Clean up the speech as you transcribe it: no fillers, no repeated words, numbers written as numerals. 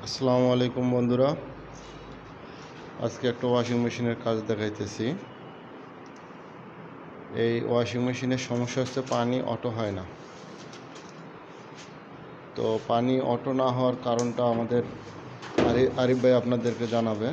আসসালামু আলাইকুম বন্ধুরা, আজকে একটা ওয়াশিং মেশিনের কাজ দেখাইতেছি। এই ওয়াশিং মেশিনের সমস্যা হচ্ছে পানি অটো হয় না। তো পানি অটো না হওয়ার কারণটা আমাদের আরিফ ভাই আপনাদেরকে জানাবে।